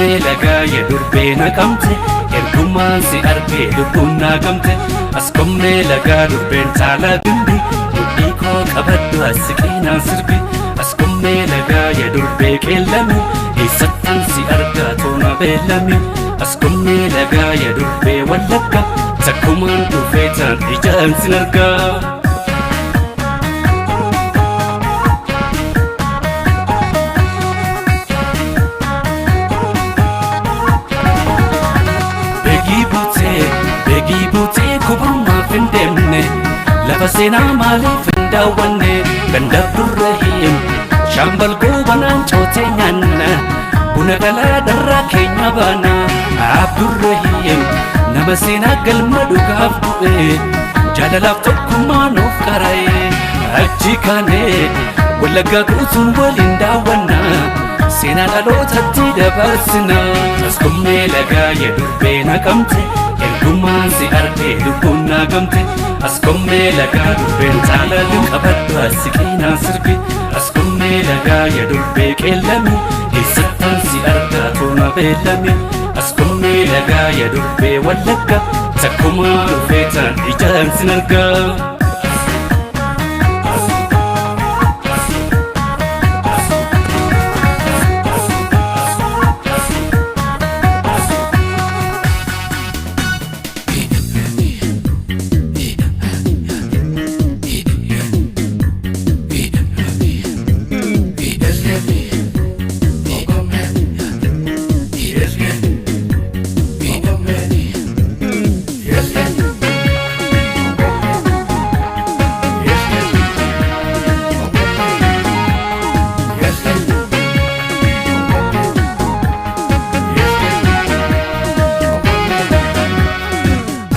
Askomee lagaa yedurbee naqamte ergumaan si argee lubbuun naqamte askomee lagaa durbeen caalaa gimbi mudhii koo qabaddu asiqinaan sirbi askomee lagaa yedurbee qeellame eessattan si argaa toona beellame askomee lagaa yedurbee wallagga takkumaan dhufee taan ijaan sin argaa. Beegi buutee kuburmaaf hin deemne lafa seenaa maaliif hin daawwanne ganda Abdurrahiim shaambal goobanaan cootee nyaanna buna galaa darraa keenya baana Abdurrahiim nama seenaa galma dhugaaf du'e jaalalaaf tokkummaa nuuf qara'e achi kaanee wallaggaa guutuun waliin daawwanna seenaa dhalootatti dabarsina askomee lagaa yedurbee naqamte ergumaan si argee lubbuun naqamte askomee lagaa durbeen caalaa qabaddu asiqinaan sirbi askomee lagaa yedurbee qeellame eessattan si argaa toona beellame askomee lagaa yedurbee wallagga takkumaa dhufee taan ijaan sin argaa.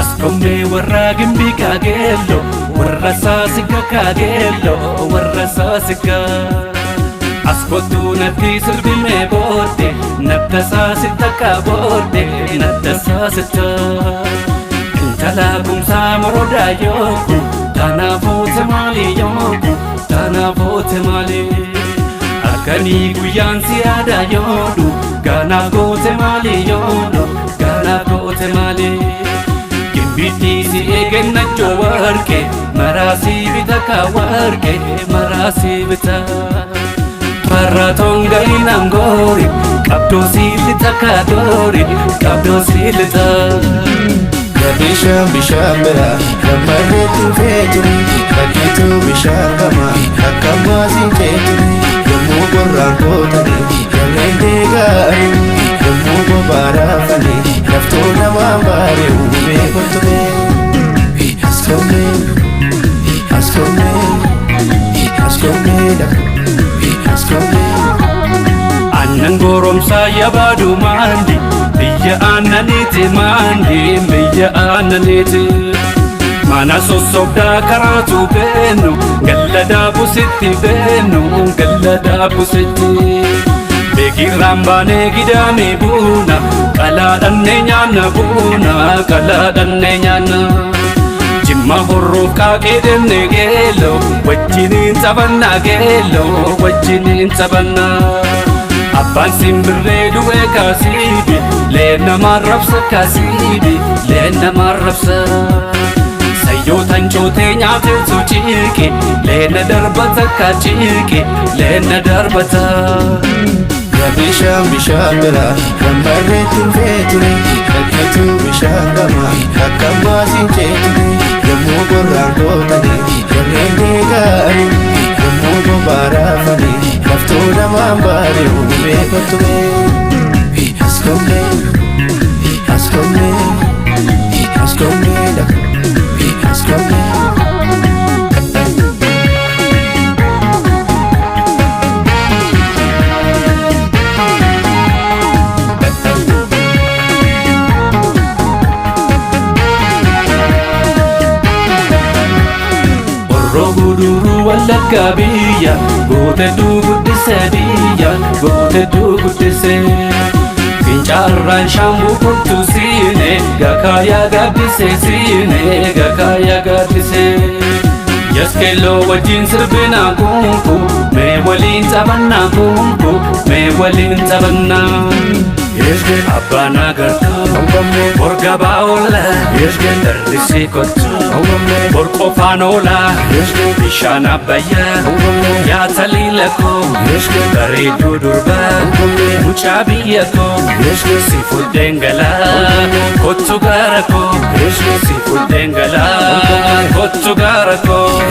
Askomee warra gimbii kaageello warra saasiga kaageello warra saasiga askottuu natti sirbimee boodde nadda saasitta kaaboodde nadda saasitta intala kumsaa morodaa yooku taanaafote maali yooku taanaafote maali akkanii guyyaan si yaadaa yoodu gaanaa goote maali yoodu gaanaa goote maali. Bitisi eegannachoo warqee maraasii bita ka warqee maraasii bita maratoon ga'inaan goori qabdoo siilita ka doori qabdoo siilita. Bishaan bira gammadee tuufee ture bakkeetu bishaan gama akka maasiin jeeture yommuu gorraan kootanii galmeen deegaaru yommuu bobaadhaa falee laftoo namaan baaree uumee koltore. Aannan goromsaa yabaaduu maandi biyya aannaniiti maandi biyya aannaniiti mana sossobdaa karaatu beennu galladaa busitti beennu galladaa busitti beekirraan baanee gidaamee buuna qalaadhannee nyaanna buuna qalaadhannee nyaanna jimma horroof qaaqee deemne geello wajjiniin taphannaa geello wajjiniin taphannaa. Abbaan simbirree du'ee kaasiibi leennamaan rabsa kaasiibi leennamaan rabsa sayyootan cootee nyaateetu ciiqi leenna darbata ka ciiqi leenna darbata. Bishaan bira gammadee tuufee ture bakkeetu bishaan gama akka maasiin jeeture yommuu gorraan kootanii galmeen deegaaru yommuu bobaadhaa falee laftoo namaan baaree uumee koltore. Guduruu wallagga biyya gootedduu guddise biyya gootedduu guddise fincaarraan shaambuu kottu siine gakaayaa gaaddise siine gakaayaa gaaddise yaskeelloo wajjin sirbinaa kunku mee waliin taphannaa kunku mee waliin taphannaa. Abbaan agartuu borga baa'oola darrisii kottu bor qofaan oola bishaan abbayyaa nyaata liila koo bareedduu durba mucaa biyya koo si fuddeen galaa kottu gaara koo si fuddeen galaa kottu gaara koo.